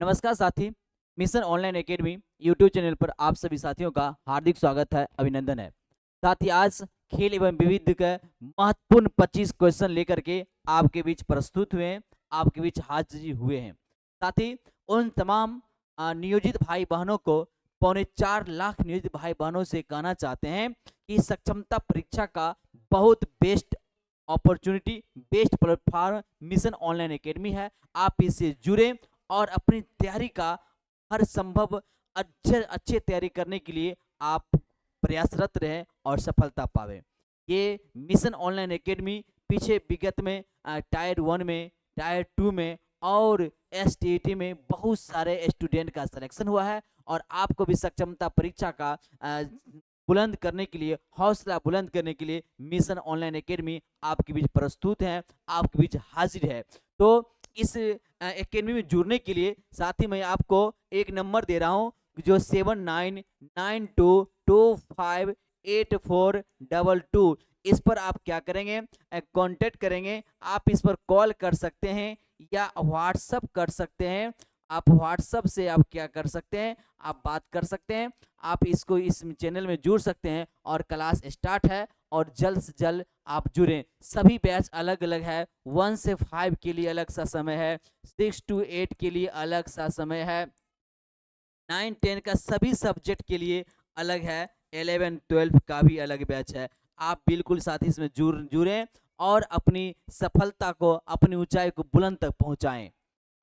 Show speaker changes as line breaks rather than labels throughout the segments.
नमस्कार साथी। Mission online academy YouTube channel पर आप सभी साथियों का हार्दिक स्वागत है, अभिनंदन है। साथ ही आज खेल एवं विविध का महत्वपूर्ण 25 क्वेश्चन लेकर के आपके बीच प्रस्तुत हुए हैं, आपके बीच हाजिर हुए हैं। साथ ही उन तमाम नियोजित भाई बहनों को, पौने 4 लाख नियोजित भाई बहनों से कहना चाहते हैं कि सक्षमता परीक्षा का बहुत best opportunity, best platform mission online academy है। आप इससे जुड़े और अपनी तैयारी का हर संभव अच्छे अच्छे तैयारी करने के लिए आप प्रयासरत रहें और सफलता पावें। ये मिशन ऑनलाइन एकेडमी पीछे विगत में टायर 1 में, टायर 2 में और एसटीईटी में बहुत सारे स्टूडेंट का सिलेक्शन हुआ है और आपको भी सक्षमता परीक्षा का बुलंद करने के लिए, हौसला बुलंद करने के लिए मिशन ऑनलाइन एकेडमी आपके बीच प्रस्तुत है, आपके बीच हाजिर है। तो इस एकेडमी में जुड़ने के लिए साथ ही मैं आपको एक नंबर दे रहा हूँ जो 7992258422। इस पर आप क्या करेंगे, कांटेक्ट करेंगे। आप इस पर कॉल कर सकते हैं या व्हाट्सअप कर सकते हैं। आप व्हाट्सअप से आप क्या कर सकते हैं, आप बात कर सकते हैं। आप इसको इस चैनल में जुड़ सकते हैं और क्लास स्टार्ट है और जल्द से जल्द आप जुड़ें। सभी बैच अलग अलग है। 1 से 5 के लिए अलग सा समय है, 6 to 8 के लिए अलग सा समय है, 9 10 का सभी सब्जेक्ट के लिए अलग है, 11 12 का भी अलग बैच है। आप बिल्कुल साथ ही इसमें जुड़ें और अपनी सफलता को, अपनी ऊंचाई को बुलंद तक पहुंचाएं।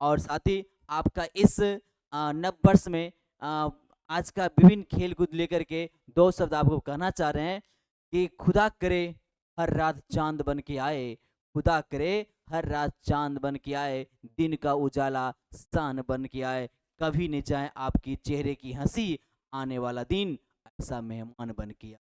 और साथ ही आपका इस नव वर्ष में आज का विभिन्न खेल कूद लेकर के 2 शब्द आपको कहना चाह रहे हैं कि खुदा करे हर रात चांद बन के आए, खुदा करे हर रात चांद बन के आए, दिन का उजाला शान बन के आए, कभी न जाए आपकी चेहरे की हंसी, आने वाला दिन ऐसा मेहमान बन के आए,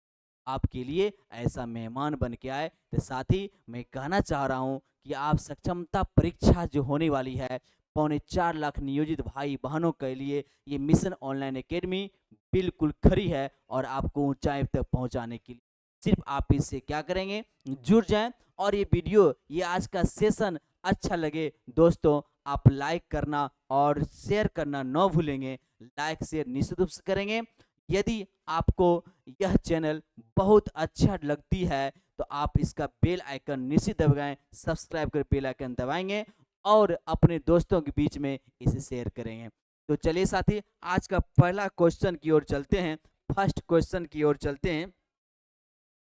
आपके लिए ऐसा मेहमान बन के आए। तो साथ ही मैं कहना चाह रहा हूँ कि आप सक्षमता परीक्षा जो होने वाली है, 4.25 लाख नियोजित भाई बहनों के लिए ये मिशन ऑनलाइन एकेडमी बिल्कुल खरी है और आपको ऊंचाई तक पहुंचाने के लिए सिर्फ आप इससे क्या करेंगे, जुड़ जाएं। और ये वीडियो, ये आज का सेशन अच्छा लगे दोस्तों, आप लाइक करना और शेयर करना न भूलेंगे। लाइक शेयर निश्चित रूप से करेंगे। यदि आपको यह चैनल बहुत अच्छा लगती है तो आप इसका बेल आइकन निश्चित दबाएं, सब्सक्राइब कर बेल आइकन दबाएंगे और अपने दोस्तों के बीच में इसे शेयर करेंगे। तो चलिए साथी, आज का पहला क्वेश्चन की ओर चलते हैं। फर्स्ट क्वेश्चन की ओर चलते हैं।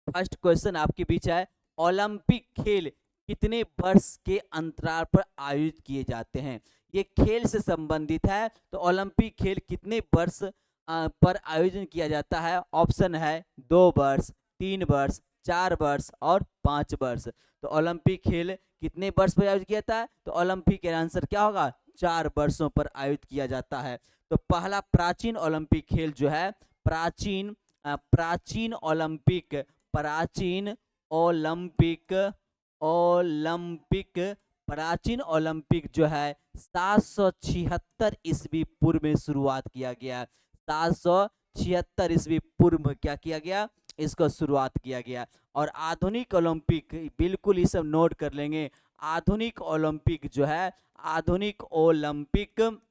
फर्स्ट क्वेश्चन आपके बीच है, ओलंपिक खेल कितने वर्ष के अंतराल पर आयोजित किए जाते हैं। ये खेल से संबंधित है, तो ओलंपिक खेल कितने वर्ष पर आयोजन किया जाता है। ऑप्शन है 2 वर्ष, 3 वर्ष, 4 वर्ष और 5 वर्ष। तो ओलंपिक खेल कितने वर्ष पर आयोजित किया जाता है, तो ओलंपिक का आंसर क्या होगा, 4 वर्षों पर आयोजित किया जाता है। तो पहला प्राचीन ओलंपिक खेल जो है, प्राचीन ओलंपिक, प्राचीन ओलंपिक, ओलंपिक प्राचीन ओलंपिक जो है 776 ईस्वी पूर्व में शुरुआत किया गया। 776 ईस्वी पूर्व में क्या किया गया, इसको शुरुआत किया गया। और आधुनिक ओलंपिक, बिल्कुल ये सब नोट कर लेंगे। आधुनिक ओलंपिक जो है, आधुनिक ओलंपिक,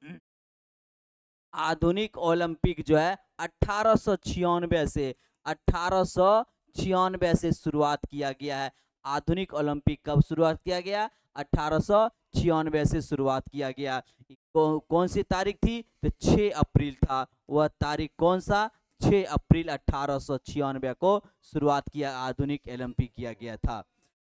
आधुनिक ओलंपिक जो है 1896 से, 1896 से शुरुआत किया गया है। आधुनिक ओलंपिक कब शुरुआत किया गया, 1896 से शुरुआत किया गया। कौन सी तारीख थी, तो 6 अप्रैल था। वह तारीख कौन सा, 6 अप्रैल 1896 को शुरुआत किया, आधुनिक ओलंपिक किया गया था।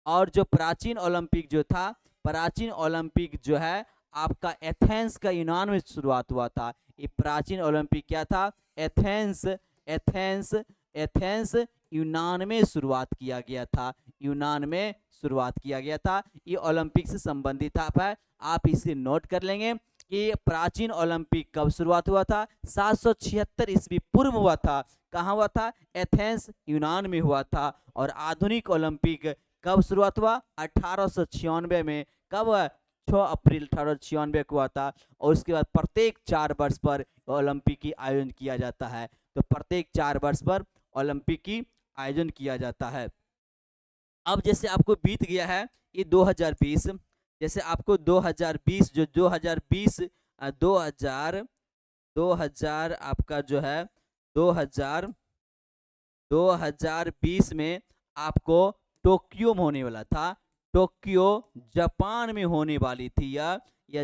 और जो प्राचीन ओलंपिक जो था, प्राचीन ओलंपिक जो है आपका एथेंस का यूनान में शुरुआत हुआ था। ये प्राचीन ओलंपिक क्या था, एथेंस, एथेंस, एथेंस यूनान में शुरुआत किया गया था, यूनान में शुरुआत किया गया था। ये ओलंपिक से संबंधित था। आप इसे नोट कर लेंगे कि प्राचीन ओलंपिक कब शुरुआत हुआ था, 776 ईस्वी पूर्व हुआ था। कहाँ हुआ था, एथेंस यूनान में हुआ था। और आधुनिक ओलंपिक कब शुरुआत हुआ, 1896 में। कब, 6 अप्रैल 1896 को हुआ था। और उसके बाद प्रत्येक 4 वर्ष पर ओलंपिक की आयोजन किया जाता है। तो प्रत्येक 4 वर्ष पर ओलंपिक की आयोजन किया जाता है। अब जैसे आपको बीत गया है ये 2020, जैसे आपको 2020 जो 2020 2000 आपका जो है 2000 2020 में आपको टोक्यो में होने वाला था। टोक्यो जापान में होने वाली थी या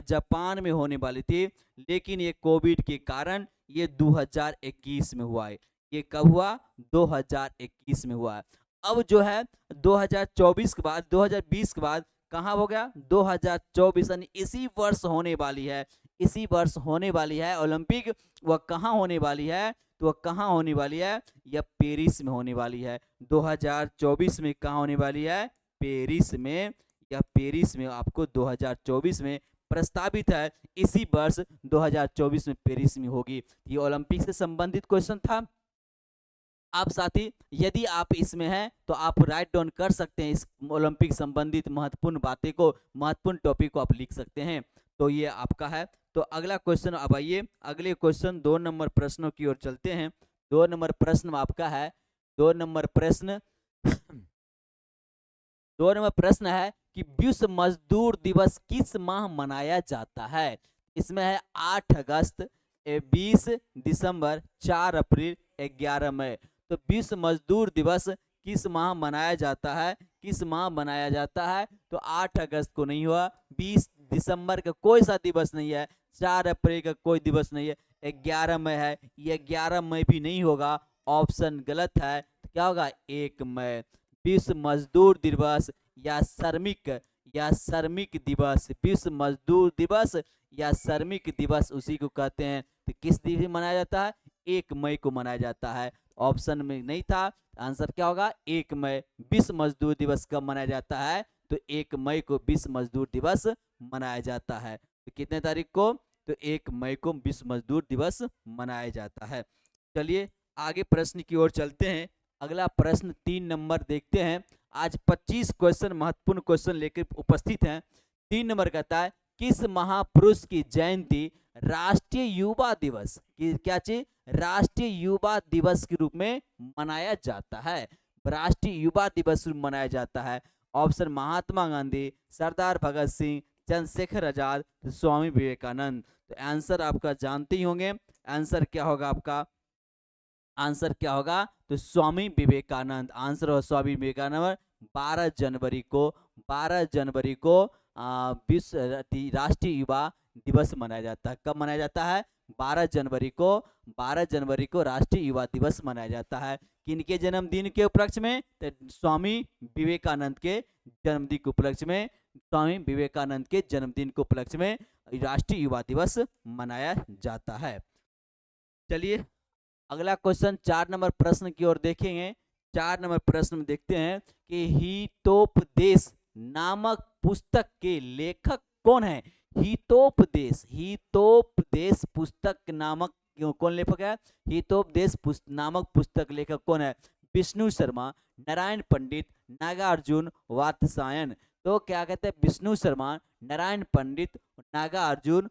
जापान में होने वाली थी, लेकिन ये कोविड के कारण ये 2021 में हुआ है। ये कब हुआ? 2021 में हुआ है। अब जो है 2024 के बाद 2020 के बाद कहाँ हो गया? 2024 यानी इसी वर्ष होने वाली है, इसी वर्ष होने वाली है ओलंपिक। वह कहाँ होने वाली है? तो वह कहाँ होने वाली है? यह पेरिस में होने वाली है। 2024 में कहाँ होने वाली है? पेरिस में। यह पेरिस में आपको 2024 में प्रस्तावित है, इसी वर्ष 2024 में पेरिस में होगी। ये ओलंपिक से संबंधित क्वेश्चन था। आप साथी यदि आप इसमें हैं तो आप राइट डाउन कर सकते हैं, इस ओलंपिक संबंधित महत्वपूर्ण बातें को, महत्वपूर्ण टॉपिक को आप लिख सकते हैं। तो ये आपका है। तो अगला क्वेश्चन, अब आइए अगले क्वेश्चन 2 नंबर प्रश्नों की ओर चलते हैं। 2 नंबर प्रश्न आपका है, 2 नंबर प्रश्न 2 नंबर प्रश्न है कि विश्व मजदूर दिवस किस माह मनाया जाता है? इसमें है 8 अगस्त, 20 दिसंबर, 4 अप्रैल, 11 मई। तो विश्व मजदूर दिवस किस माह मनाया जाता है? किस माह मनाया जाता है? तो 8 अगस्त को नहीं हुआ, 20 दिसंबर का कोई सा दिवस नहीं है, 4 अप्रैल का कोई दिवस नहीं है, 11 मई है। ये 11 मई भी नहीं होगा, ऑप्शन गलत है। तो क्या होगा? 1 मई। विश्व मजदूर दिवस या श्रमिक दिवस, विश्व मजदूर दिवस या श्रमिक दिवस उसी को कहते हैं। तो किस दिन मनाया जाता है? 1 मई को मनाया जाता है। ऑप्शन में नहीं था, आंसर क्या होगा? 1 मई। विश्व मजदूर दिवस कब मनाया जाता है? तो 1 मई को विश्व मजदूर दिवस मनाया जाता है। तो कितने तारीख को? तो 1 मई को विश्व मजदूर दिवस मनाया जाता है। चलिए आगे प्रश्न की ओर चलते हैं। अगला प्रश्न 3 नंबर देखते हैं। आज 25 क्वेश्चन, महत्वपूर्ण क्वेश्चन लेकर उपस्थित हैं। 3 नंबर कहता है किस महापुरुष की जयंती राष्ट्रीय युवा दिवस की क्या चीज? राष्ट्रीय युवा दिवस के रूप में मनाया जाता है। राष्ट्रीय युवा दिवस मनाया जाता है। ऑप्शन महात्मा गांधी, सरदार भगत सिंह, चंद्रशेखर आजाद, स्वामी विवेकानंद। तो आंसर आपका जानते ही होंगे। आंसर क्या होगा आपका? आंसर क्या होगा? तो स्वामी विवेकानंद। आंसर हो स्वामी विवेकानंद। 12 जनवरी को विश्व राष्ट्रीय युवा दिवस मनाया जाता है। कब मनाया जाता है? 12 जनवरी को। 12 जनवरी को राष्ट्रीय युवा दिवस मनाया जाता है। किनके जन्मदिन के उपलक्ष्य में? तो स्वामी विवेकानंद के जन्मदिन के उपलक्ष्य में, स्वामी विवेकानंद के जन्मदिन के उपलक्ष्य में राष्ट्रीय युवा दिवस मनाया जाता है। चलिए अगला क्वेश्चन 4 नंबर प्रश्न की ओर देखेंगे। 4 नंबर प्रश्न में देखते हैं कि हितोपदेश नामक पुस्तक के लेखक कौन है? हितोपदेश पुस्तक नामक कौन लेखक है? हितोपदेश नामक पुस्तक लेखक कौन है? विष्णु शर्मा, नारायण पंडित, नागार्जुन, वात्स्यायन। तो क्या कहते हैं? विष्णु शर्मा, नारायण पंडित, नागार्जुन,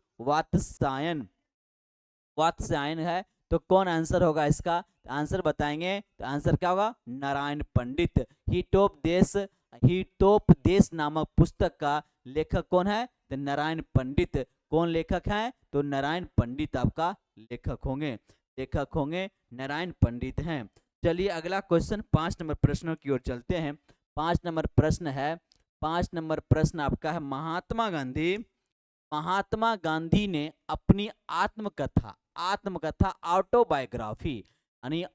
वात्स्यायन है। तो कौन आंसर होगा इसका? आंसर बताएंगे। तो आंसर क्या होगा? नारायण पंडित। हितोपदेश नामक पुस्तक का लेखक कौन है? तो नारायण पंडित। कौन लेखक है? तो नारायण पंडित आपका लेखक होंगे, नारायण पंडित हैं। चलिए अगला क्वेश्चन 5 नंबर प्रश्नों की ओर चलते हैं। 5 नंबर प्रश्न है, 5 नंबर प्रश्न आपका है महात्मा गांधी ने अपनी आत्मकथा ऑटोबायोग्राफी यानी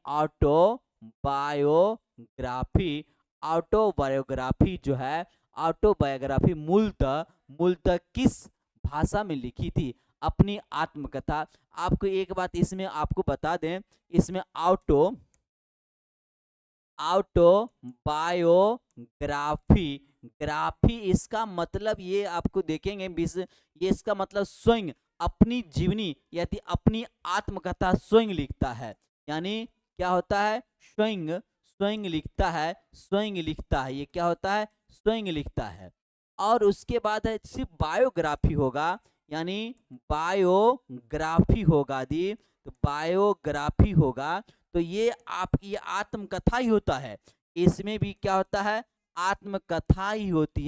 ऑटोबायोग्राफी जो है, ऑटोबायोग्राफी मूलतः किस भाषा में लिखी थी? अपनी आत्मकथा। आपको एक बात इसमें आपको बता दें, इसमें ग्राफी इसका मतलब ये आपको देखेंगे, ये इसका मतलब स्वयं अपनी जीवनी यानी अपनी आत्मकथा स्वयं लिखता है। यानी क्या होता है? स्वयं लिखता है। ये क्या होता है? स्वयं लिखता है। और उसके बाद है सिर्फ बायोग्राफी होगा, यानी बायोग्राफी होगा दी, तो बायोग्राफी होगा। तो ये आपकी आत्मकथा ही होता है। इसमें भी क्या होता है? आत्मकथा ही होती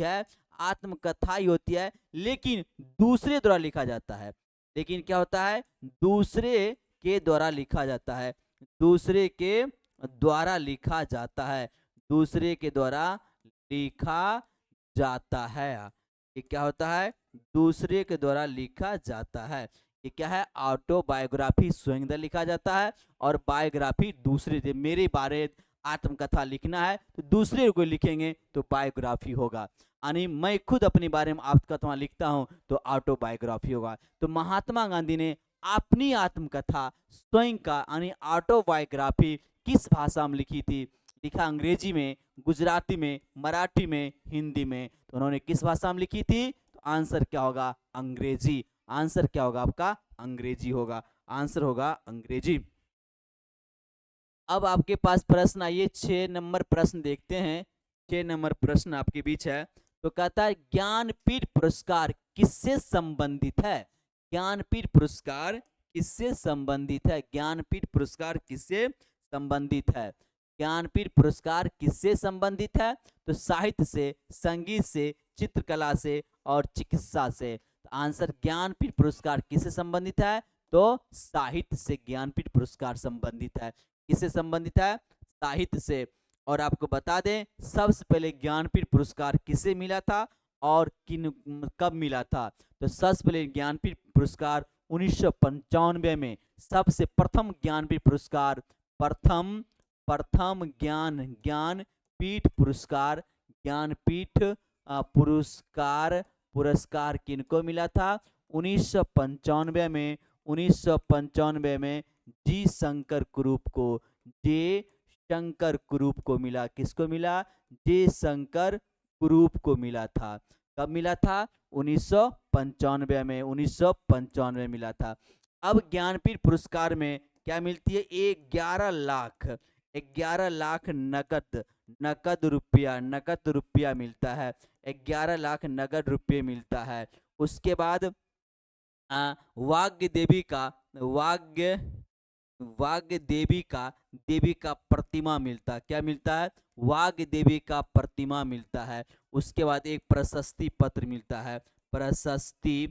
है, लेकिन दूसरे द्वारा लिखा जाता है। लेकिन क्या होता है, दूसरे के द्वारा लिखा जाता है, दूसरे के द्वारा लिखा जाता है, दूसरे के द्वारा लिखा जाता है। ये क्या होता है, दूसरे के द्वारा लिखा जाता है। ये क्या है, ऑटोबायोग्राफी स्वयं द्वारा लिखा जाता है और बायोग्राफी दूसरे से। मेरे बारे आत्मकथा लिखना है तो दूसरे को लिखेंगे तो बायोग्राफी होगा, यानी मैं खुद अपने बारे में आत्मकथा लिखता हूं तो ऑटोबायोग्राफी होगा। तो महात्मा गांधी ने अपनी आत्मकथा स्वयं का यानी ऑटोबायोग्राफी किस भाषा में लिखी थी, लिखा अंग्रेजी में, गुजराती में, मराठी में, हिंदी में। तो उन्होंने किस भाषा में लिखी थी, तो आंसर क्या होगा, अंग्रेजी। आंसर क्या होगा आपका, अंग्रेजी होगा, आंसर होगा अंग्रेजी। अब आपके पास प्रश्न आइए, 6 नंबर प्रश्न देखते हैं। 6 नंबर प्रश्न आपके बीच है। तो कहता है ज्ञानपीठ पुरस्कार किससे संबंधित है, ज्ञानपीठ पुरस्कार किससे संबंधित है, ज्ञानपीठ पुरस्कार किससे संबंधित है, ज्ञानपीठ पुरस्कार किससे संबंधित है, तो साहित्य से, संगीत से, चित्रकला से और चिकित्सा से। तो आंसर ज्ञानपीठ पुरस्कार किससे संबंधित है, तो साहित्य से ज्ञानपीठ पुरस्कार संबंधित है। किससे संबंधित है, साहित्य से। और आपको बता दें सबसे पहले ज्ञानपीठ पुरस्कार किसे मिला था और किन कब मिला था, तो सबसे पहले ज्ञानपीठ पुरस्कार 1995 में सबसे प्रथम ज्ञानपीठ पुरस्कार, प्रथम ज्ञानपीठ पुरस्कार, ज्ञानपीठ पुरस्कार किनको मिला था, 1995 में, 1995 में जी शंकर कुरूप को, जे शंकर कुरूप को मिला। किसको मिला, जे शंकर कुरूप को मिला था। कब मिला था, 1995 में, 1995 मिला था। अब ज्ञानपीठ पुरस्कार में क्या मिलती है, 11 लाख, 11 लाख नकद रुपया मिलता है, 11 लाख नकद रुपये मिलता है। उसके बाद वाग्य देवी का प्रतिमा मिलता है। क्या मिलता है, वाग्य देवी का प्रतिमा मिलता है। उसके बाद एक प्रशस्ति पत्र मिलता है, प्रशस्ति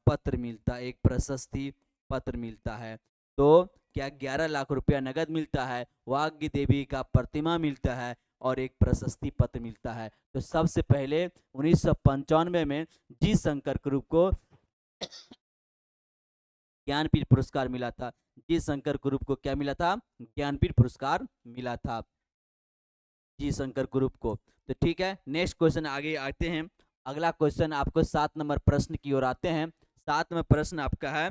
पत्र मिलता है, एक प्रशस्ति पत्र मिलता है। तो क्या 11 लाख रुपया नगद मिलता है, वाग्य देवी का प्रतिमा मिलता है और एक प्रशस्ति पत्र मिलता है। तो सबसे पहले 1995 में जी शंकर कुरूप को ज्ञानपीठ पुरस्कार मिला था। जी शंकर कुरूप को क्या मिला था, ज्ञानपीठ पुरस्कार मिला था, जी शंकर कुरूप को। तो ठीक है, नेक्स्ट क्वेश्चन आगे आते हैं। अगला क्वेश्चन आपको 7 नंबर प्रश्न की ओर आते हैं। 7वां प्रश्न आपका है,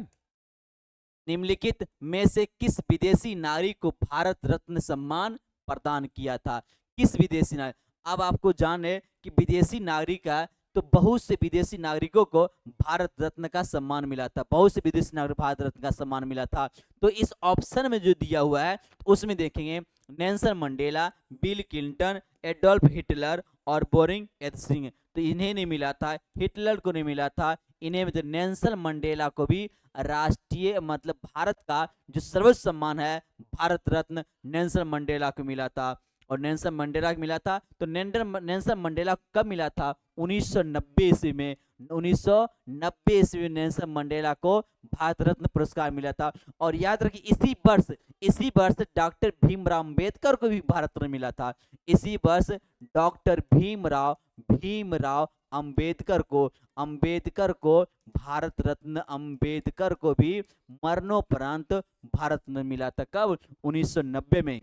निम्नलिखित में से किस विदेशी नागरिक को भारत रत्न सम्मान प्रदान किया था, किस विदेशी नागरिक। अब आपको जाने कि विदेशी नागरिक है तो बहुत से विदेशी नागरिकों को भारत रत्न का सम्मान मिला था, बहुत से विदेशी नागरिक भारत रत्न का सम्मान मिला था। तो इस ऑप्शन में जो दिया हुआ है उसमें देखेंगे Nelson Mandela, bill Clinton, Adolf Hitler और बोरिंग एल्सिंग। तो इन्हें नहीं मिला था, हिटलर को नहीं मिला था, इन्हें मतलब नेल्सन मंडेला को भी राष्ट्रीय मतलब भारत का जो सर्वोच्च सम्मान है भारत रत्न नेल्सन मंडेला को मिला था। और नेल्सन मंडेला को मिला था, तो नेल्सन मंडेला कब मिला था, 1990 ईस्वी में, 1990 ईस्वी में नेल्सन मंडेला को भारत रत्न पुरस्कार मिला था। और याद रखिए इसी वर्ष डॉक्टर भीमराव अंबेडकर को भी भारत रत्न मिला था। इसी वर्ष डॉक्टर भीमराव अंबेडकर को भारत रत्न, अंबेडकर को भी मरणोपरांत भारत रत्न मिला था। कब, 1990 में।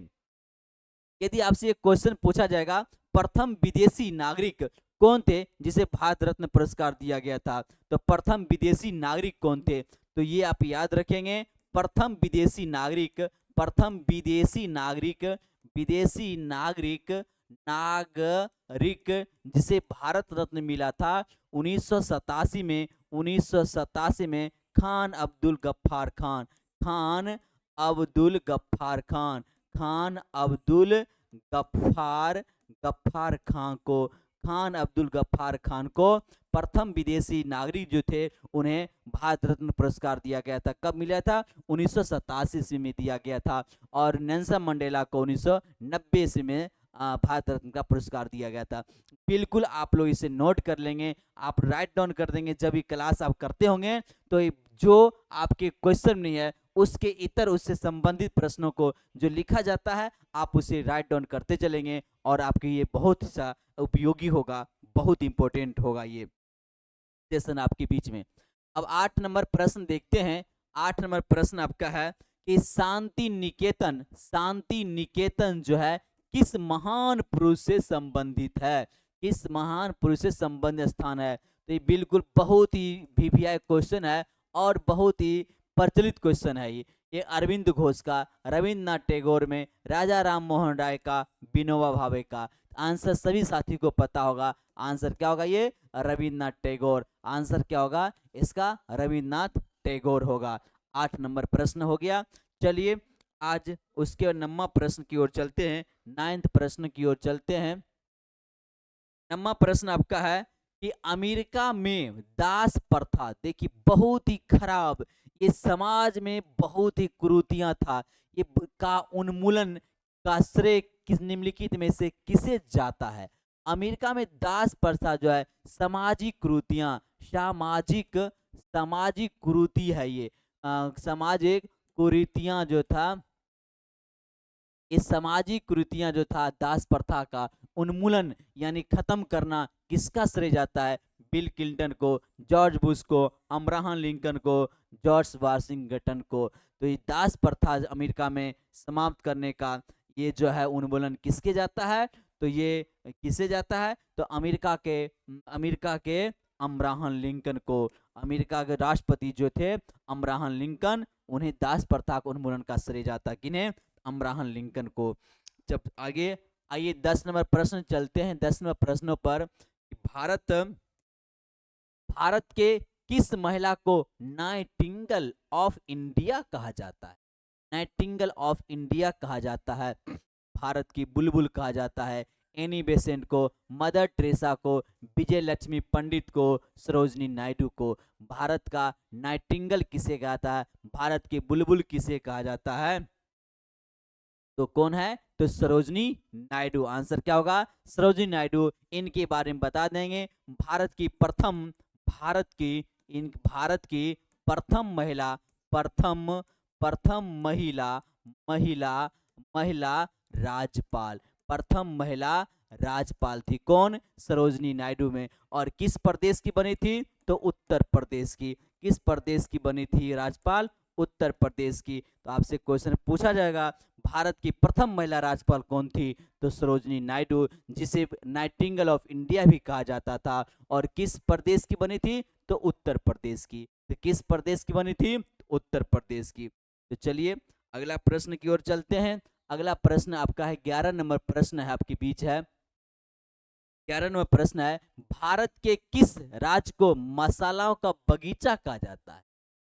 यदि आपसे एक क्वेश्चन पूछा जाएगा प्रथम विदेशी नागरिक कौन थे जिसे भारत रत्न पुरस्कार दिया गया था, तो प्रथम विदेशी नागरिक कौन थे, तो ये आप याद रखेंगे, प्रथम विदेशी नागरिक जिसे भारत रत्न मिला था 1987 में खान अब्दुल गफ्फार खान को प्रथम विदेशी नागरिक जो थे उन्हें भारत रत्न पुरस्कार दिया गया था। कब मिला था, 1987 ईस्वी में दिया गया था। और नेल्सन मंडेला को 1990 ईस्वी में भारत रत्न का पुरस्कार दिया गया था। बिल्कुल आप लोग इसे नोट कर लेंगे, आप राइट डाउन कर देंगे। जब ये क्लास आप करते होंगे तो जो आपके क्वेश्चन नहीं है उसके इतर उससे संबंधित प्रश्नों को जो लिखा जाता है आप उसे राइट डाउन करते चलेंगे और आपके ये बहुत सा उपयोगी होगा, बहुत इंपॉर्टेंट होगा ये सेशन आपके बीच में। अब 8 नंबर प्रश्न देखते हैं। 8 नंबर प्रश्न आपका है कि शांति निकेतन जो है किस महान पुरुष से संबंधित है? किस महान पुरुष से संबंधित स्थान है? तो ये बिल्कुल बहुत ही वीवीआई क्वेश्चन है और बहुत ही प्रचलित क्वेश्चन है ये अरविंद घोष का, रविन्द्रनाथ टैगोर में, राजा राम मोहन राय का, विनोबा भावे का। आंसर सभी साथी को पता होगा। आंसर क्या होगा? ये रविन्द्रनाथ टैगोर। आंसर क्या होगा इसका? रविन्द्रनाथ टैगोर होगा। 8 नंबर प्रश्न हो गया। चलिए आज उसके 9वां प्रश्न की ओर चलते हैं, 9th प्रश्न की ओर चलते हैं। 9वां प्रश्न आपका है कि अमेरिका में दास प्रथा, देखिए बहुत ही खराब, ये समाज में बहुत ही कुरीतियां था, ये का उन्मूलन का श्रेय किस निम्नलिखित में से किसे जाता है? अमेरिका में दास प्रथा जो है सामाजिक कुरीतियां, सामाजिक सामाजिक कुरीति है ये, सामाजिक कुरीतियां जो था, ये सामाजिक कुरीतियां जो था दास प्रथा का उन्मूलन यानी खत्म करना किसका श्रेय जाता है? बिल क्लिंटन को, जॉर्ज बुश को, अब्राहम लिंकन को, जॉर्ज वाशिंगटन को। तो ये दास प्रथा अमेरिका में समाप्त करने का ये जो है उन्मूलन किसके जाता है? तो ये किसे जाता है? तो अमेरिका के अब्राहम लिंकन को। अमेरिका के राष्ट्रपति जो थे अब्राहम लिंकन, उन्हें दास प्रथा का उन्मूलन का श्रेय जाता है। किन्हें? अब्राहम लिंकन को। जब आगे आइए 10 नंबर प्रश्न चलते हैं। 10 नंबर प्रश्नों पर भारत के किस महिला को नाइटिंगेल ऑफ इंडिया कहा जाता है? नाइटिंगेल ऑफ इंडिया कहा जाता है, भारत की बुलबुल कहा जाता है। एनी बेसेंट को, मदर टेरेसा को, विजय लक्ष्मी पंडित को, सरोजनी नायडू को। भारत का नाइटिंगेल किसे कहा जाता है? भारत की बुलबुल किसे कहा जाता है? तो कौन है? तो सरोजनी नायडू। आंसर क्या होगा? सरोजनी नायडू। इनके बारे में बता देंगे। भारत की प्रथम महिला, प्रथम महिला महिला राज्यपाल, प्रथम महिला राज्यपाल थी कौन? सरोजनी नायडू में। और किस प्रदेश की बनी थी? तो उत्तर प्रदेश की। किस प्रदेश की बनी थी राज्यपाल? उत्तर प्रदेश की। तो आपसे क्वेश्चन पूछा जाएगा भारत की प्रथम महिला राज्यपाल कौन थी? तो सरोजनी नायडू, जिसे नाइटिंगेल ऑफ इंडिया भी कहा जाता था। और किस प्रदेश की बनी थी? तो उत्तर प्रदेश की। तो किस प्रदेश की बनी थी? उत्तर प्रदेश की। तो चलिए अगला प्रश्न की ओर चलते हैं। अगला प्रश्न आपका है 11 नंबर प्रश्न है आपके बीच है। 11 नंबर प्रश्न है भारत के किस राज्य को मसालों का बगीचा कहा जाता है?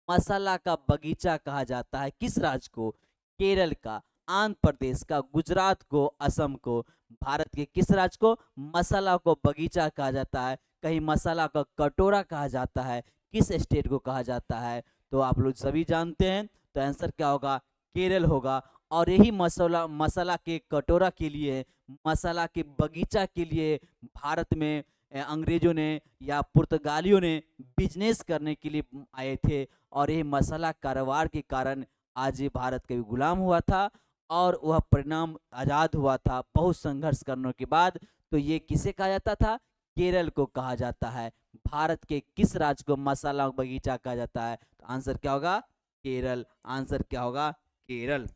मसाला का बगीचा कहा जाता है किस राज्य को? केरल का, आंध्र प्रदेश का, गुजरात को, असम को। भारत के किस राज्य को मसाला को बगीचा कहा जाता है? कहीं मसाला का कटोरा कहा जाता है, किस स्टेट को कहा जाता है? तो आप लोग सभी जानते हैं। तो आंसर क्या होगा? केरल होगा। और यही मसाला के कटोरा के लिए, मसाला के बगीचा के लिए भारत में अंग्रेजों ने या पुर्तगालियों ने बिजनेस करने के लिए आए थे। और ये मसाला कारोबार के कारण आज ये भारत का भी गुलाम हुआ था और वह परिणाम आज़ाद हुआ था बहुत संघर्ष करने के बाद। तो ये किसे कहा जाता था? केरल को कहा जाता है। भारत के किस राज्य को मसाला बगीचा कहा जाता है? तो आंसर क्या होगा? केरल। आंसर क्या होगा? केरल।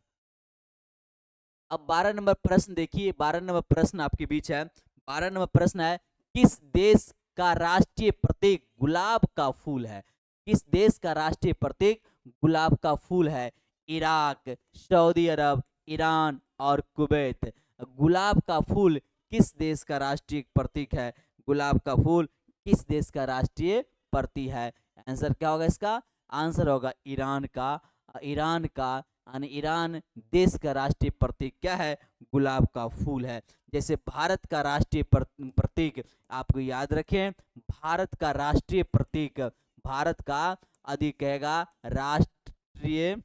अब 12 नंबर प्रश्न देखिए। 12 नंबर प्रश्न आपके बीच है। 12 नंबर प्रश्न है किस देश का राष्ट्रीय प्रतीक गुलाब का फूल है? किस देश का राष्ट्रीय प्रतीक गुलाब का फूल है? इराक, सऊदी अरब, ईरान और कुवैत। गुलाब का फूल किस देश का राष्ट्रीय प्रतीक है? गुलाब का फूल किस देश का राष्ट्रीय प्रतीक है? आंसर क्या होगा इसका? आंसर होगा ईरान का। ईरान का यानी ईरान देश का राष्ट्रीय प्रतीक क्या है? गुलाब का फूल है। जैसे भारत का राष्ट्रीय प्रतीक आपको याद रखें, भारत का राष्ट्रीय प्रतीक, भारत का अधिक कहेगा राष्ट्रीय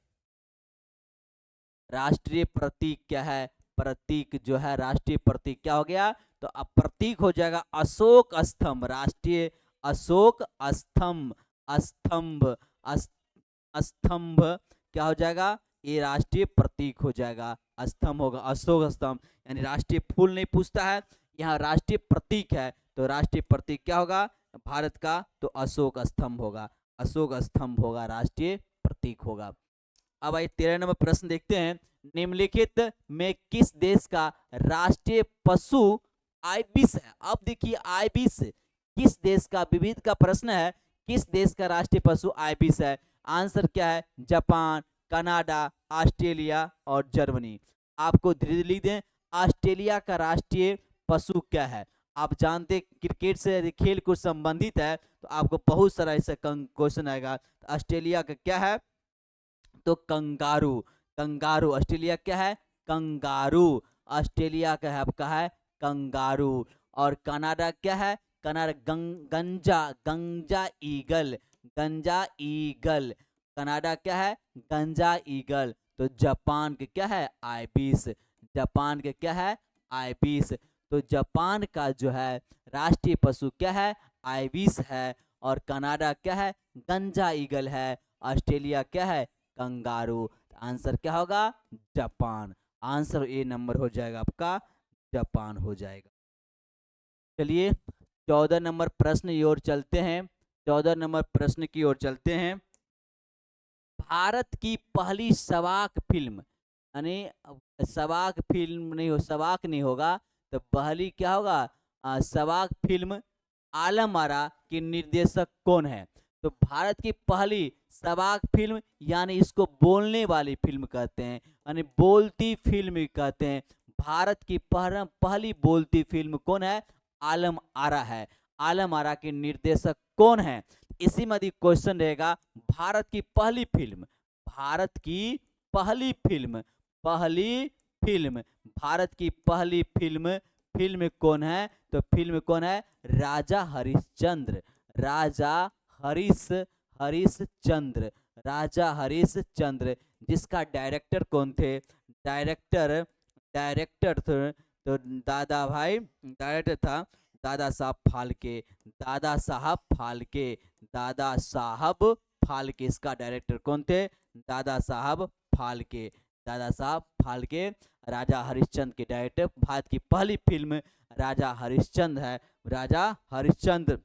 प्रतीक क्या है? प्रतीक जो है, राष्ट्रीय प्रतीक क्या हो गया, तो अब प्रतीक हो जाएगा अशोक स्तंभ, राष्ट्रीय अशोक स्तंभ, स्तंभ, स्तंभ क्या हो जाएगा, ये राष्ट्रीय प्रतीक हो जाएगा, स्तंभ होगा अशोक स्तंभ। यानी राष्ट्रीय फूल नहीं पूछता है, यहाँ राष्ट्रीय प्रतीक है, तो राष्ट्रीय प्रतीक क्या होगा भारत का, तो अशोक स्तंभ होगा, अशोक स्तंभ होगा, राष्ट्रीय प्रतीक होगा। अब आइए 13 नंबर प्रश्न देखते हैं, निम्नलिखित में किस देश का राष्ट्रीय पशु आइबिस है। अब देखिए आइबिस किस देश का, विविध का प्रश्न है, किस देश का राष्ट्रीय पशु आइबिस है। आंसर क्या है, जापान, कनाडा, ऑस्ट्रेलिया और जर्मनी। आपको धीरे धीरे लिख दें, ऑस्ट्रेलिया का राष्ट्रीय पशु क्या है। आप जानते क्रिकेट से यदि खेल कुछ संबंधित है तो आपको बहुत सारा ऐसा क्वेश्चन आएगा। तो ऑस्ट्रेलिया का क्या है, तो कंगारू, कंगारू ऑस्ट्रेलिया क्या है, कंगारू, ऑस्ट्रेलिया का है आपका है कंगारू। और कनाडा क्या है, कनाडा गंजा, गंजा ईगल, गंजा ईगल, कनाडा क्या है गंजा ईगल। तो जापान के क्या है आइबिस, जापान के क्या है आइबिस। तो जापान का जो है राष्ट्रीय पशु क्या है आइबिस है, और कनाडा क्या है गंजा ईगल है, ऑस्ट्रेलिया क्या है कंगारू। आंसर क्या होगा जापान, आंसर ए नंबर हो जाएगा आपका, जापान हो जाएगा। चलिए 14 नंबर प्रश्न की ओर चलते हैं, 14 नंबर प्रश्न की ओर चलते हैं। भारत की पहली सवाक फिल्म, यानी सवाक फिल्म नहीं हो, सवाक नहीं होगा तो पहली क्या होगा, सवाक फिल्म आलम आरा के निर्देशक कौन है। तो भारत की पहली सवाक फिल्म, यानी इसको बोलने वाली फिल्म कहते हैं, यानी बोलती फिल्म कहते हैं। भारत की पहली बोलती फिल्म कौन है, आलम आरा है। आलम आरा के निर्देशक कौन है, इसी में क्वेश्चन रहेगा। भारत की पहली फिल्म, भारत की पहली फिल्म, पहली फिल्म, भारत की पहली फिल्म, फिल्म कौन है, तो फिल्म कौन है राजा हरिश्चंद्र, राजा हरिश्चंद्र, राजा हरिश्चंद्र। जिसका डायरेक्टर कौन थे, डायरेक्टर, डायरेक्टर तो दादा भाई, डायरेक्टर था दादा साहब फाल्के, दादा साहब फाल्के, दादा साहब फाल्के। इसका डायरेक्टर कौन थे, दादा साहब फाल्के, दादा साहब फाल्के राजा हरिश्चंद्र के डायरेक्टर। भारत की पहली फिल्म राजा हरिश्चंद्र है, राजा हरिश्चंद्र।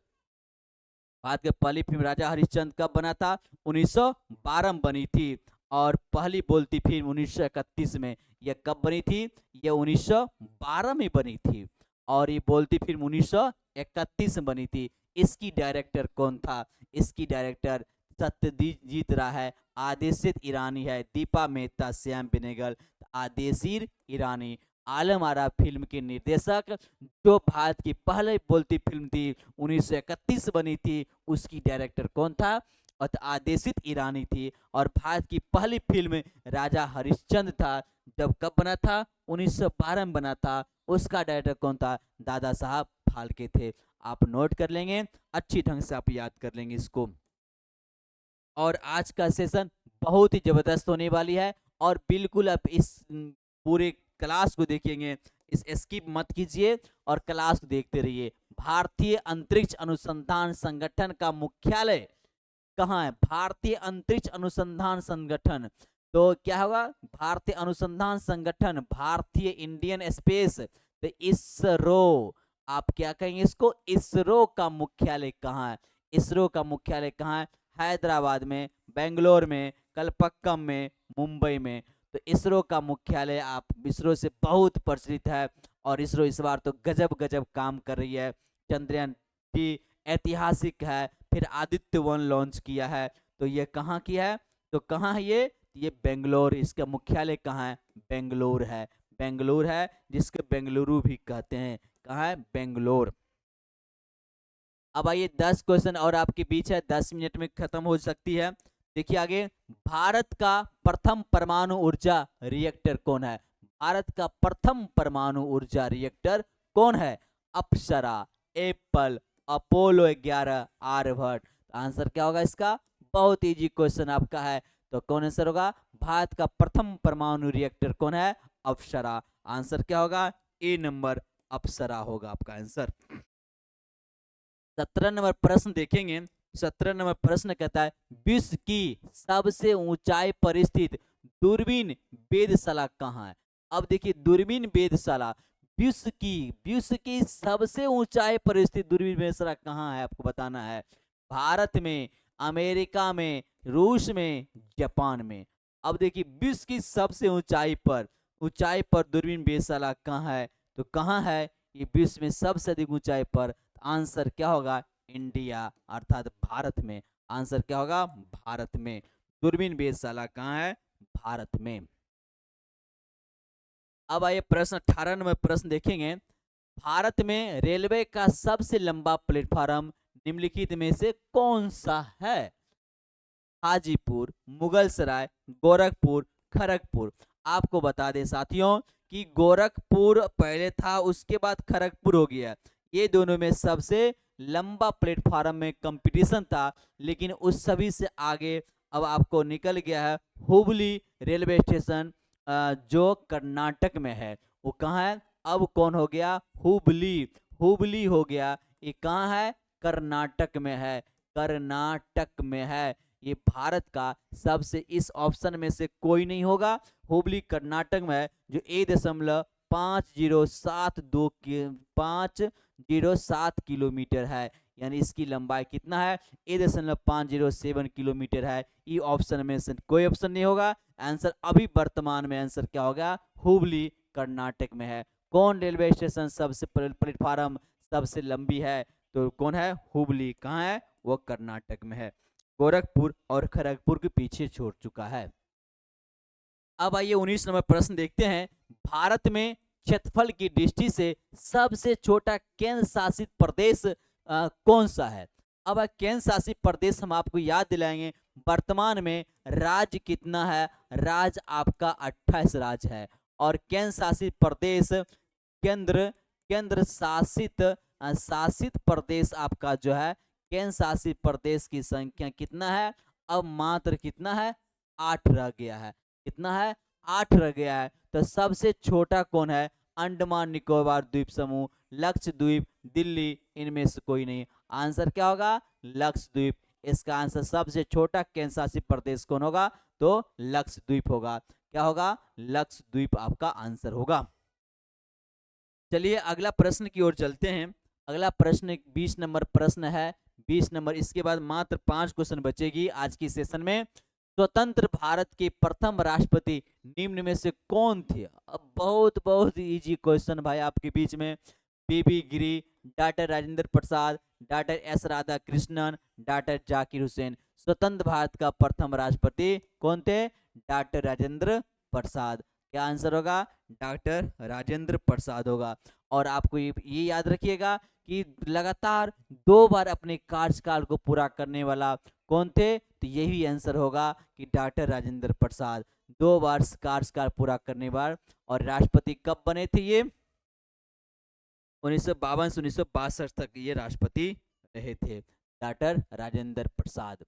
भारत की पहली फिल्म राजा हरिश्चंद्र कब बना था, 1912 में बनी थी। और पहली बोलती फिल्म 1931 में। यह कब बनी थी, यह 1912 में बनी थी, और ये बोलती फिल्म 1931 में बनी थी। इसकी डायरेक्टर कौन था, इसकी डायरेक्टर सत्यजीत राय है, आदेशित ईरानी है, दीपा मेहता, श्याम बेनेगल, आदेशित ईरानी। आलम आरा फिल्म के निर्देशक, जो भारत की पहले बोलती फिल्म थी 1931 बनी थी, उसकी डायरेक्टर कौन था, और आदेशित ईरानी थी। और भारत की पहली फिल्म राजा हरिश्चंद्र था, जब कब बना था 1912 में बना था, उसका डायरेक्टर कौन था, दादा साहब फाल्के थे। आप नोट कर लेंगे, अच्छी ढंग से आप याद कर लेंगे इसको। और आज का सेशन बहुत ही जबरदस्त होने वाली है, और बिल्कुल आप इस पूरे क्लास को देखेंगे, इस स्किप मत कीजिए और क्लास को देखते रहिए। भारतीय अंतरिक्ष अनुसंधान संगठन का मुख्यालय कहाँ है, भारतीय अंतरिक्ष अनुसंधान संगठन। तो क्या होगा, भारतीय अनुसंधान संगठन, भारतीय इंडियन स्पेस, तो इसरो, आप क्या कहेंगे इसको, इसरो का मुख्यालय कहाँ है, इसरो का मुख्यालय कहाँ है, हैदराबाद में, बेंगलोर में, कलपक्कम में, मुंबई में। तो इसरो का मुख्यालय, आप इसरो से बहुत प्रचलित है, और इसरो इस बार तो गजब गजब काम कर रही है। चंद्रयान भी ऐतिहासिक है, फिर आदित्य 1 लॉन्च किया है। तो ये कहाँ किया है, तो कहाँ है ये बेंगलोर, इसका मुख्यालय कहाँ है, बेंगलोर है, बेंगलोर है, जिसको बेंगलुरु भी कहते हैं। कहाँ है, बेंगलोर। अब आइए 10 क्वेश्चन और आपके बीच है, 10 मिनट में खत्म हो सकती है। देखिए आगे, भारत का प्रथम परमाणु ऊर्जा रिएक्टर कौन है, भारत का प्रथम परमाणु ऊर्जा रिएक्टर कौन है, अप्सरा, एप्पल, अपोलो 11, आर्यभट्ट। आंसर क्या होगा इसका, बहुत इजी क्वेश्चन आपका है। तो कौन आंसर होगा, भारत का प्रथम परमाणु रिएक्टर कौन है, अप्सरा। आंसर क्या होगा? ए नंबर अप्सरा होगा आपका आंसर। 17 नंबर प्रश्न देखेंगे। 17 नंबर प्रश्न कहता है विश्व की सबसे ऊंचाई पर स्थित दूरबीन वेधशाला कहाँ है? अब देखिए दूरबीन वेधशाला विश्व की सबसे ऊंचाई पर स्थित दूरबीन वेधशाला कहाँ है आपको बताना है। भारत में, अमेरिका में, रूस में, जापान में। अब देखिए विश्व की सबसे ऊंचाई पर दूरबीन वेधशाला कहाँ है? तो कहाँ है ये विश्व में सबसे अधिक ऊंचाई पर? आंसर क्या होगा? इंडिया अर्थात भारत में। आंसर क्या होगा? भारत में। दूरबीन वेधशाला कहाँ है? भारत में। अब आइए प्रश्न 18 नंबर प्रश्न देखेंगे। भारत में रेलवे का सबसे लंबा प्लेटफार्म निम्नलिखित में से कौन सा है? हाजीपुर, मुगलसराय, गोरखपुर, खड़गपुर। आपको बता दें साथियों कि गोरखपुर पहले था, उसके बाद खड़गपुर हो गया। ये दोनों में सबसे लंबा प्लेटफार्म में कंपटीशन था, लेकिन उस सभी से आगे अब आपको निकल गया है हुबली रेलवे स्टेशन, जो कर्नाटक में है। वो कहाँ है? अब कौन हो गया? हुबली। हुबली हो गया। ये कहाँ है? कर्नाटक में है। कर्नाटक में है। ये भारत का सबसे, इस ऑप्शन में से कोई नहीं होगा। हुबली कर्नाटक में है, जो 1.5072 किलोमीटर है। यानी इसकी लंबाई कितना है? 1.507 किलोमीटर है। ये ऑप्शन में से कोई ऑप्शन नहीं होगा। आंसर अभी वर्तमान में आंसर क्या होगा? हुबली कर्नाटक में है। कौन रेलवे स्टेशन सबसे प्लेटफार्म सबसे लंबी है? तो कौन है? हुबली। कहाँ है? वो कर्नाटक में है। गोरखपुर और खड़गपुर के पीछे छोड़ चुका है। अब आइए 19 नंबर प्रश्न देखते हैं। भारत में क्षेत्रफल की दृष्टि से सबसे छोटा केंद्र शासित प्रदेश कौन सा है? अब केंद्र शासित प्रदेश हम आपको याद दिलाएंगे। वर्तमान में राज्य कितना है? राज्य आपका 28 राज्य है। और केंद्र शासित प्रदेश, केंद्र केंद्र शासित प्रदेश आपका जो है, केंद्र शासित प्रदेश की संख्या कितना है? अब मात्र कितना है? 8 रह गया है। कितना है? 8 रह गया है। तो सबसे छोटा कौन है? अंडमान निकोबार द्वीप समूह, लक्षद्वीप, दिल्ली, इनमें से कोई नहीं। आंसर क्या होगा? लक्षद्वीप। इसका आंसर सबसे छोटा केंद्र शासित प्रदेश कौन होगा? तो लक्षद्वीप होगा। क्या होगा? लक्षद्वीप आपका आंसर होगा। चलिए अगला प्रश्न की ओर चलते हैं। अगला प्रश्न 20 नंबर प्रश्न है। 20 नंबर, इसके बाद मात्र 5 क्वेश्चन बचेगी आज की सेशन में। स्वतंत्र भारत के प्रथम राष्ट्रपति निम्न में से कौन थे? अब बहुत बहुत इजी क्वेश्चन भाई आपके बीच में। V V Giri, doctor Rajendra Prasad, doctor S Radhakrishnan, doctor Zakir Hussain. स्वतंत्र भारत का प्रथम राष्ट्रपति कौन थे? डॉक्टर राजेंद्र प्रसाद। क्या आंसर होगा? डॉक्टर राजेंद्र प्रसाद होगा। और आपको ये याद रखिएगा कि लगातार 2 बार अपने कार्यकाल को पूरा करने वाला कौन थे? तो यही आंसर होगा कि डॉक्टर राजेंद्र प्रसाद 2 बार कार्यकाल पूरा करने वाले। और राष्ट्रपति कब बने थे ये? 1952 से 1962 तक ये राष्ट्रपति रहे थे, डॉक्टर राजेंद्र प्रसाद।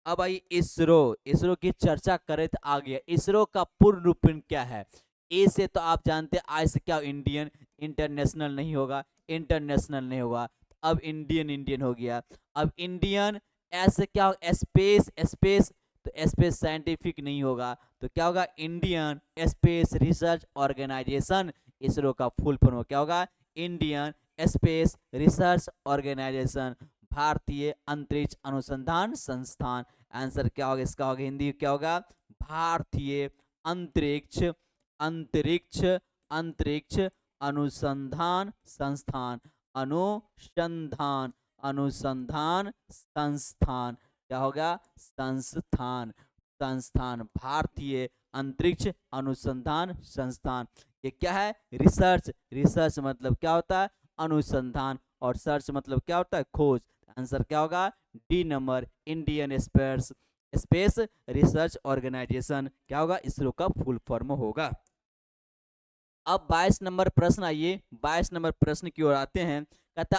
अब आई इसरो की चर्चा करें तो आ गया। इसरो का पूर्ण रूप क्या है? ए से तो आप जानते हैं, आई से क्या? इंडियन। इंटरनेशनल नहीं होगा, इंटरनेशनल नहीं होगा। अब इंडियन हो गया। अब इंडियन। एस से क्या? स्पेस। स्पेस तो स्पेस साइंटिफिक नहीं होगा, तो क्या होगा? Indian space research organisation. ISRO का फुल फॉर्म क्या होगा? इंडियन स्पेस रिसर्च ऑर्गेनाइजेशन, भारतीय अंतरिक्ष अनुसंधान संस्थान। आंसर क्या होगा इसका? होगा हिंदी क्या होगा? भारतीय अंतरिक्ष अंतरिक्ष अंतरिक्ष अनुसंधान संस्थान। अनुसंधान अनुसंधान संस्थान। क्या होगा? संस्थान। संस्थान, भारतीय अंतरिक्ष अनुसंधान संस्थान। ये क्या है? रिसर्च। रिसर्च मतलब क्या होता है? अनुसंधान। और सर्च मतलब क्या होता है? खोज। आंसर क्या होगा? D number, Indian space space research organisation. क्या होगा? इसरो का फुल फॉर्म होगा। अब 22 नंबर प्रश्न आइए। 22 नंबर प्रश्न की ओर आते हैं। कहता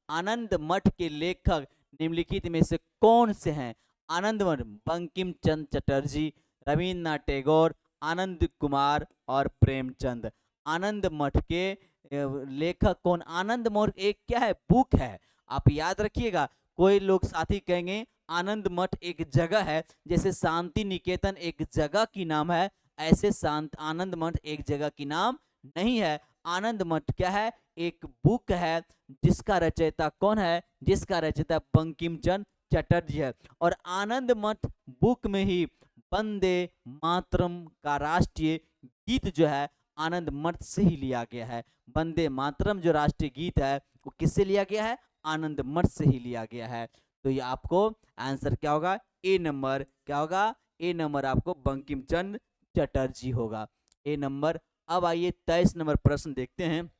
आनंद मठ के लेखक निम्नलिखित में से कौन से हैं? आनंद मठ, बंकिम चंद्र चटर्जी, रविन्द्रनाथ टैगोर, आनंद कुमार और प्रेमचंद। आनंद मठ के लेखक कौन? आनंद मठ एक क्या है? बुक है। आप याद रखिएगा। कोई लोग साथी कहेंगे आनंद मठ एक जगह है, जैसे शांति निकेतन एक जगह की नाम है, ऐसे शांत आनंद मठ एक जगह की नाम नहीं है। आनंद मठ क्या है? एक बुक है, जिसका रचयिता कौन है? जिसका रचयिता बंकिम चंद्र चटर्जी है। और आनंद मठ बुक में ही वंदे मातरम का राष्ट्रीय गीत जो है आनंद मठ से ही लिया गया है। वंदे मातरम जो राष्ट्रीय गीत है वो किससे लिया गया है? आनंद मठ से ही लिया गया है। तो ये आपको आंसर क्या होगा? ए नंबर क्या होगा? ए नंबर आपको बंकिम चंद्र चटर्जी होगा। ए नंबर। अब आइए 23 नंबर प्रश्न देखते हैं।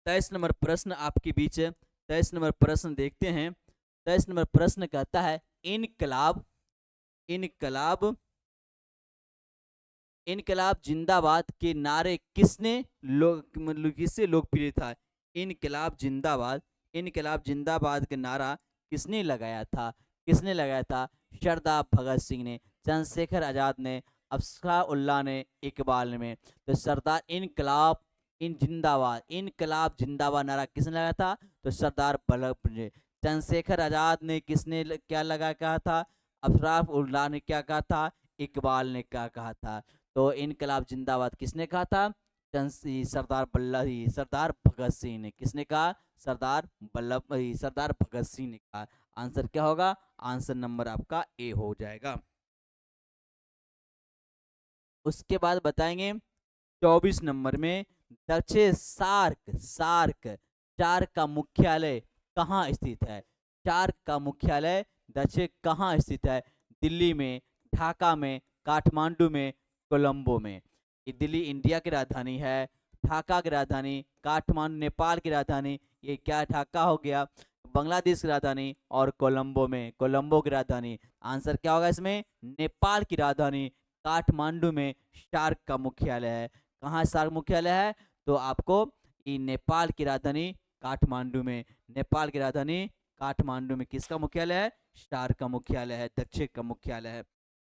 23 नंबर प्रश्न आपके बीच है। 23 नंबर प्रश्न देखते हैं। 23 नंबर प्रश्न कहता है इनकलाब इनकलाब इनकलाब जिंदाबाद के नारे किसने किससे लोकप्रिय था? इनकलाब जिंदाबाद का नारा किसने लगाया था? किसने लगाया था? सरदार भगत सिंह ने, चंद्रशेखर आजाद ने, अफजल उल्लाह ने, इकबाल ने। तो सरदार इनकलाब इनकलाब जिंदाबाद नारा किसने लगाया था? तो सरदार वल्लभ ने। चंद्रशेखर आजाद ने किसने क्या लगा कहा था? अफजल उल्लाह ने क्या कहा था? इकबाल ने क्या कहा था? तो इनकलाब जिंदाबाद किसने कहा था? सरदार भगत सिंह ने। किसने कहा? सरदार भगत सिंह ने कहा। आंसर क्या होगा? आंसर नंबर आपका ए हो जाएगा। उसके बाद बताएंगे 24 नंबर में दक्षिण सार्क चार का मुख्यालय कहाँ स्थित है? चार का मुख्यालय दक्षिण कहाँ स्थित है? दिल्ली में, ढाका में, काठमांडू में, कोलंबो में। ये दिल्ली इंडिया की राजधानी है, ढाका की राजधानी, काठमांडू नेपाल की राजधानी, ये क्या ढाका हो गया, बांग्लादेश की राजधानी, और कोलंबो की राजधानी। आंसर क्या होगा इसमें? नेपाल की राजधानी काठमांडू में सार्क का मुख्यालय है। कहाँ सार्क मुख्यालय है? तो आपको नेपाल की राजधानी काठमांडू में, नेपाल की राजधानी काठमांडू में किसका मुख्यालय है? सार्क का मुख्यालय है, दक्षिण का मुख्यालय है।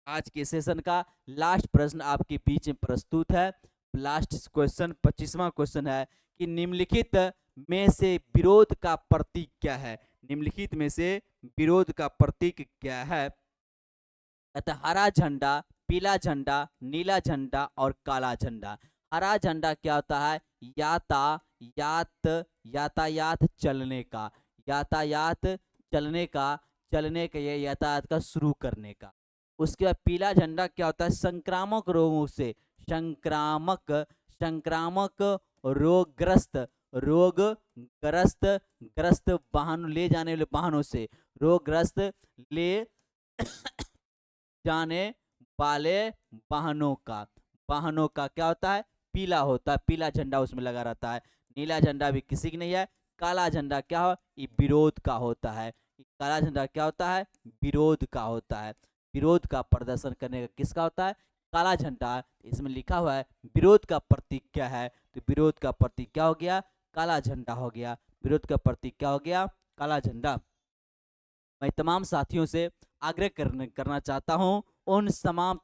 आज के सेशन का लास्ट प्रश्न आपके बीच में प्रस्तुत है। लास्ट क्वेश्चन 25वां क्वेश्चन है कि निम्नलिखित में से विरोध का प्रतीक क्या है? निम्नलिखित में से विरोध का प्रतीक क्या है? हरा झंडा, पीला झंडा, नीला झंडा और काला झंडा। हरा झंडा क्या होता है? यातायात चलने का, ये यातायात का शुरू करने का। उसके बाद पीला झंडा क्या होता है? संक्रामक रोगों से, संक्रामक ग्रस्त वाहन ले जाने वाले वाहनों से, रोगग्रस्त ले जाने वाले वाहनों का क्या होता है? पीला होता है, पीला झंडा उसमें लगा रहता है। नीला झंडा भी किसी की नहीं है। काला झंडा क्या हो? ये विरोध का होता है। काला झंडा क्या होता है? विरोध का होता है। विरोध का प्रदर्शन करने का किसका होता है? काला झंडा। इसमें लिखा हुआ है विरोध का प्रतीक क्या है? तो विरोध का प्रतीक क्या हो गया? काला झंडा हो गया। विरोध का प्रतीक क्या हो गया? काला झंडा। मैं तमाम साथियों से आग्रह करना चाहता हूं, उन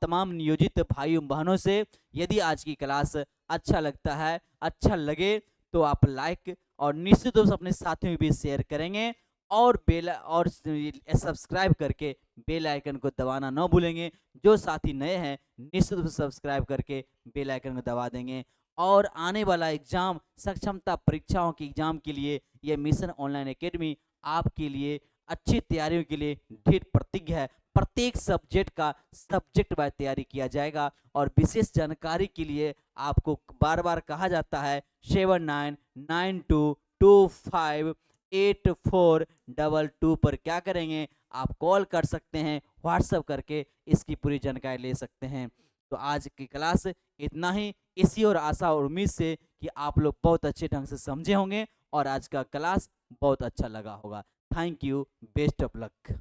तमाम नियोजित भाइयों बहनों से, यदि आज की क्लास अच्छा लगता है, अच्छा लगे तो आप लाइक और निश्चित रूप से अपने साथियों में भी शेयर करेंगे, और सब्सक्राइब करके बेल आइकन को दबाना न भूलेंगे। जो साथी नए हैं निश्चित रूप से सब्सक्राइब करके बेल आइकन को दबा देंगे। और आने वाला एग्जाम, सक्षमता परीक्षाओं के एग्जाम के लिए यह मिशन ऑनलाइन एकेडमी आपके लिए अच्छी तैयारियों के लिए दृढ़ प्रतिज्ञ है। प्रत्येक सब्जेक्ट वाइज तैयारी किया जाएगा, और विशेष जानकारी के लिए आपको बार बार कहा जाता है 7992258422 पर क्या करेंगे? आप कॉल कर सकते हैं, व्हाट्सएप करके इसकी पूरी जानकारी ले सकते हैं। तो आज की क्लास इतना ही, इसी और आशा और उम्मीद से कि आप लोग बहुत अच्छे ढंग से समझे होंगे और आज का क्लास बहुत अच्छा लगा होगा। Thank you, best of luck.